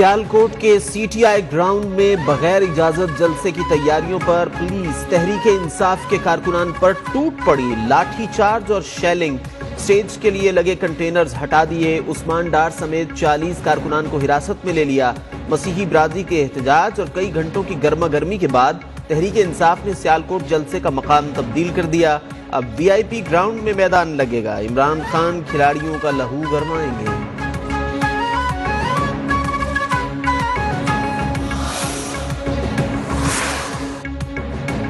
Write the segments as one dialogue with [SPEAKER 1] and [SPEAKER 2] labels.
[SPEAKER 1] سیالکوٹ کے C T I ground میں بغیر اجازت جلسے کی تیاریوں پر پولیس تحریک انصاف کے کارکنان پر ٹوٹ پڑی، لاٹھی چارج اور شیلنگ، سٹیج کے لیے لگے کنٹینرز ہٹا دیے، عثمان ڈار سمیت 40 کارکنان کو حراست میں لے لیا۔ مسیحی برادری کے احتجاج اور کئی گھنٹوں کی گرما گرمی کے بعد تحریک انصاف نے سیالکوٹ جلسے کا مقام تبدیل کر دیا۔ اب وی آئی پی گراؤنڈ میں میدان لگے گا، عمران خان کھلاڑیوں کا لہو گرمائیں گے۔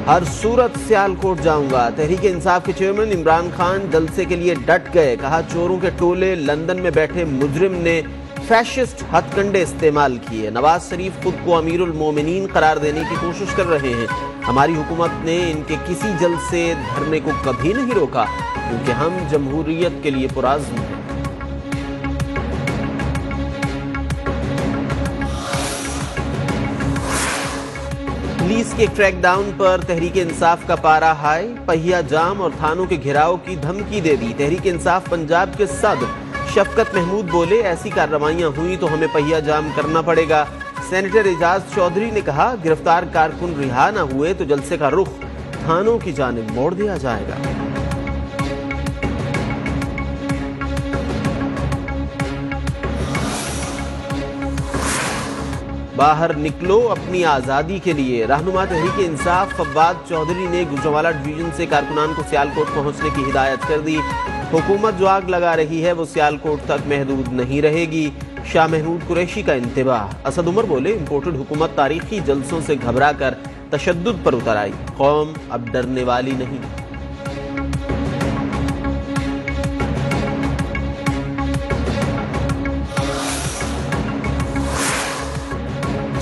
[SPEAKER 1] ہر صورت سیالکوٹ جاؤں گا، تحریک انصاف کے چیئرمین عمران خان جلسے کے لیے ڈٹ گئے، کہا چوروں کے ٹولے لندن میں بیٹھے مجرم نے فیشسٹ ہتھ کنڈے استعمال کیے، نواز شریف خود کو امیر المومنین قرار دینے کی کوشش کر رہے ہیں، ہماری حکومت نے ان کے کسی جلسے دھرنے کو کبھی نہیں روکا کیونکہ ہم جمہوریت کے لیے پرعزم ہیں۔ پولیس کے کریک ڈاؤن پر تحریک انصاف کا پارا ہائی، پہیا جام اور تھانوں کے گھیراؤ کی دھمکی دے دی۔ تحریک انصاف پنجاب کے صدر شفقت محمود بولے، ایسی کارروائیاں ہوئی تو ہمیں پہیا جام کرنا پڑے گا۔ سینیٹر اعجاز چودھری نے کہا گرفتار کارکن رہا نہ ہوئے تو جلسے کا رخ تھانوں کی جانب موڑ دیا جائے گا۔ باہر نکلو اپنی آزادی کے لیے، رہنما تحریک انصاف فواد چودھری نے گوجرانوالہ ڈویژن سے کارکنان کو سیالکوٹ پہنچنے کی ہدایت کر دی۔ حکومت جو آگ لگا رہی ہے وہ سیالکوٹ تک محدود نہیں رہے گی، شاہ محمود قریشی کا انتباہ۔ اسد عمر بولے امپورٹڈ حکومت تاریخی جلسوں سے گھبرا کر تشدد پر اتر آئی، قوم اب ڈرنے والی نہیں۔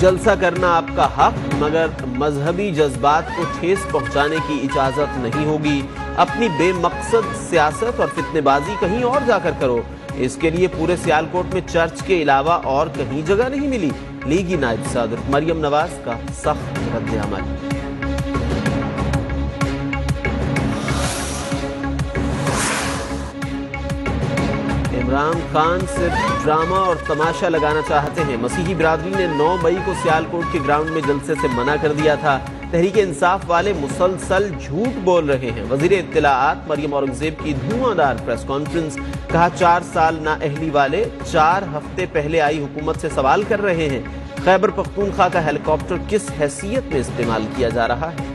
[SPEAKER 1] جلسہ کرنا آپ کا حق، مگر مذہبی جذبات کو ٹھیس پہنچانے کی اجازت نہیں ہوگی۔ اپنی بے مقصد سیاست اور فتنے بازی کہیں اور جا کر کرو، اس کے لیے پورے سیالکوٹ میں چرچ کے علاوہ اور کہیں جگہ نہیں ملی۔ لیگی نائب صدر مریم نواز کا سخت رد عمل۔ عمران خان صرف ڈرامہ اور تماشا لگانا چاہتے ہیں، مسیحی برادری نے 9 مئی کو سیالکوٹ کے گراؤنڈ میں جلسے سے منع کر دیا تھا۔ تحریک انصاف والے مسلسل جھوٹ بول رہے ہیں۔ وزیر اطلاعات مریم اورنگزیب کی دھواں دار پریس کانفرنس، کہا 4 سال نااہلی والے 4 ہفتے پہلے آئی حکومت سے سوال کر رہے ہیں، خیبر پختونخوا کا ہیلی کاپٹر کس حیثیت میں استعمال کیا جا رہا ہے۔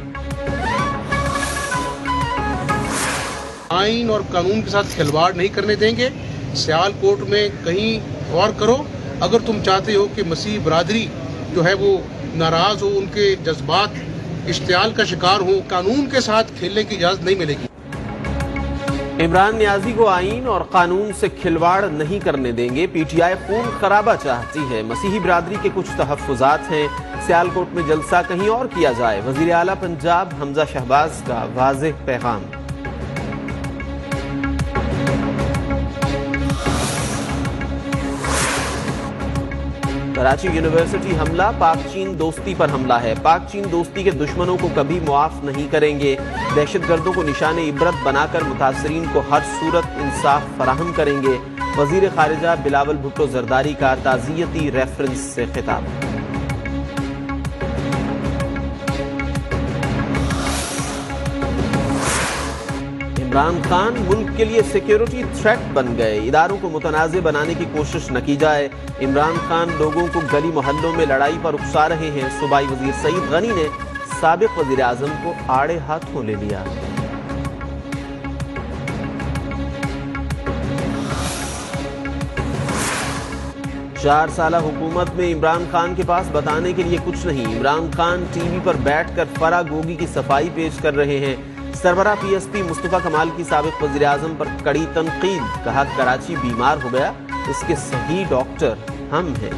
[SPEAKER 2] آئین اور قانون کے ساتھ کھلواڑ نہیں کرنے دیں گے، سیالکوٹ میں کہیں اور کرو۔ اگر تم چاہتے ہو کہ مسیحی برادری جو ہے وہ ناراض ہو، ان کے جذبات اشتعال کا شکار ہوں، قانون کے ساتھ کھیلنے کی اجازت نہیں ملے گی۔
[SPEAKER 1] عمران نیازی کو آئین اور قانون سے کھلواڑ نہیں کرنے دیں گے، پی ٹی آئی خون خرابہ چاہتی ہے، مسیحی برادری کے کچھ تحفظات ہیں، سیالکوٹ میں جلسہ کہیں اور کیا جائے، وزیر اعلیٰ پنجاب حمزہ شہباز کا واضح پیغام۔ کراچی یونیورسٹی حملہ پاک چین دوستی پر حملہ ہے، پاک چین دوستی کے دشمنوں کو کبھی معاف نہیں کریں گے، دہشت گردوں کو نشان عبرت بنا کر متاثرین کو ہر صورت انصاف فراہم کریں گے، وزیر خارجہ بلاول بھٹو زرداری کا تعزیتی ریفرنس سے خطاب۔ عمران خان ملک کے لیے سیکیورٹی تھریٹ بن گئے، اداروں کو متنازع بنانے کی کوشش نہ کی جائے، عمران خان لوگوں کو گلی محلوں میں لڑائی پر اکسا رہے ہیں، صوبائی وزیر سعید غنی نے سابق وزیر اعظم کو آڑے ہاتھوں لے لیا۔ چار سالہ حکومت میں عمران خان کے پاس بتانے کے لیے کچھ نہیں، عمران خان ٹی وی پر بیٹھ کر فرا گوگی کی صفائی پیش کر رہے ہیں، سربراہ پی ایس پی مصطفیٰ کمال کی سابق وزیر اعظم پر کڑی تنقید، کہا کراچی بیمار ہو گیا، اس کے صحیح ڈاکٹر ہم ہیں۔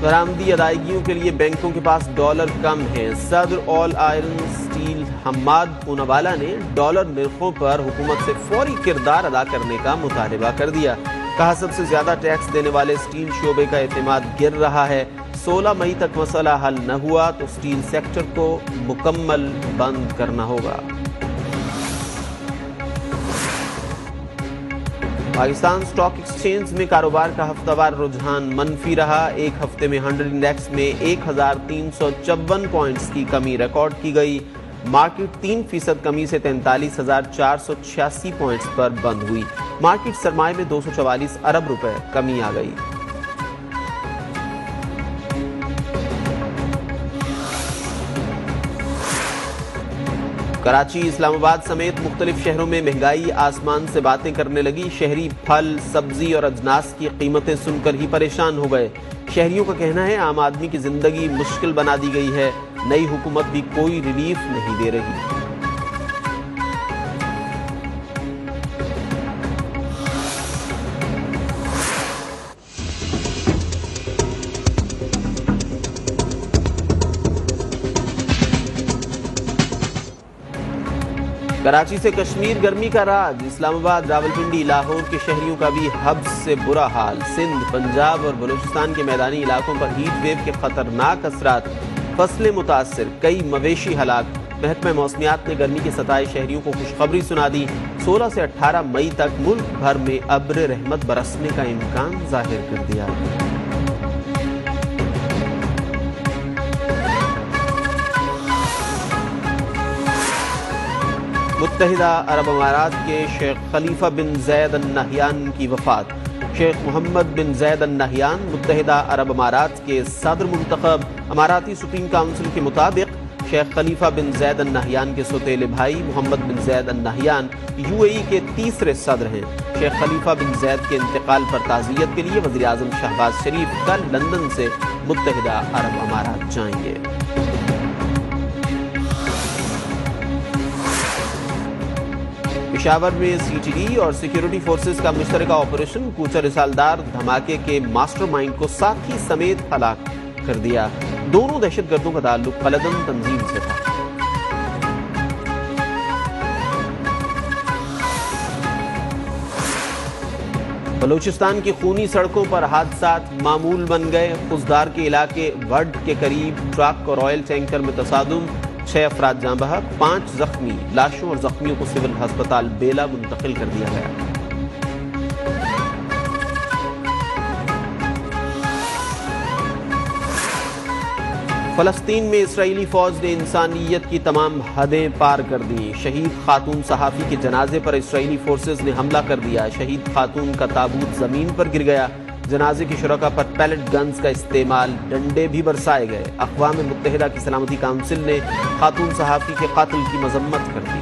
[SPEAKER 1] برآمدی ادائیگیوں کے لیے بینکوں کے پاس ڈالر کم ہیں، صدر آل آئرن اسٹیل حماد پوناوالا نے ڈالر نرخوں پر حکومت سے فوری کردار ادا کرنے کا مطالبہ کر دیا، کہا سب سے زیادہ ٹیکس دینے والے اسٹیل شعبے کا اعتماد گر رہا ہے، 16 مئی تک مسئلہ حل نہ ہوا تو اسٹیل سیکٹر کو مکمل بند کرنا ہوگا۔ پاکستان اسٹاک ایکسچینج میں کاروبار کا ہفتہ وار رجحان منفی رہا. ایک ہفتے میں 100 انڈیکس میں 1354 پوائنٹس کی کمی ریکارڈ کی گئی. مارکیٹ 3% کمی سے 43,486 پوائنٹس پر بند ہوئی. مارکیٹ سرمائے میں 244 ارب روپے کمی آ گئی. کراچی، اسلام آباد سمیت مختلف شہروں میں مہنگائی آسمان سے باتیں کرنے لگی. شہری پھل، سبزی اور اجناس کی قیمتیں سن کر ہی پریشان ہو گئے. شہریوں کا کہنا ہے عام آدمی کی زندگی مشکل بنا دی گئی ہے. نئی حکومت بھی کوئی ریلیف نہیں دے رہی. کراچی سے کشمیر گرمی کا راج. اسلام آباد، راولپنڈی، لاہور کے شہریوں کا بھی حبس سے برا حال. سندھ، پنجاب اور بلوچستان کے میدانی علاقوں پر ہیٹ ویو کے خطرناک اثرات. فصلیں متاثر، کئی مویشی ہلاک. محکمہ موسمیات نے گرمی کے ستائے شہریوں کو خوشخبری سنا دی. 16 سے 18 مئی تک ملک بھر میں ابر رحمت برسنے کا امکان ظاہر کر دیا. متحدہ عرب امارات کے شیخ خلیفہ بن زید ال نہیان کی وفات. شیخ محمد بن زید ال نہیان متحدہ عرب امارات کے صدر منتخب. اماراتی سپریم کونسل کے مطابق شیخ خلیفہ بن زید ال نہیان کے سوتیلے بھائی محمد بن زید ال نہیان UAE کے تیسرے صدر ہیں. شیخ خلیفہ بن زید کے انتقال پر تعزیت کے لیے وزیر اعظم شہباز شریف کل لندن سے متحدہ عرب امارات جائیں گے. پشاور میں CTD اور سیکیورٹی فورسز کا مشترکہ آپریشن کوچہ رسالدار دھماکے کے ماسٹر مائنڈ کو ساتھی سمیت ہلاک کر دیا. دونوں دہشت گردوں کا تعلق قلدم تنظیم سے تھا. بلوچستان کی خونی سڑکوں پر حادثات معمول بن گئے. خزدار کے علاقے وڈ کے قریب ٹرک اور آئل ٹینکر میں تصادم. 6 افراد جاں بحق، 5 زخمی. لاشوں اور زخمیوں کو سول ہسپتال بیلا منتقل کر دیا گیا. فلسطین میں اسرائیلی فوج نے انسانیت کی تمام حدیں پار کر دیں. شہید خاتون صحافی کے جنازے پر اسرائیلی فورسز نے حملہ کر دیا. شہید خاتون کا تابوت زمین پر گر گیا. جنازے کی شرکاء پر پیلٹ گنز کا استعمال، ڈنڈے بھی برسائے گئے. اقوام متحدہ کی سلامتی کونسل نے خاتون صحافی کے قاتل کی مذمت کر دی.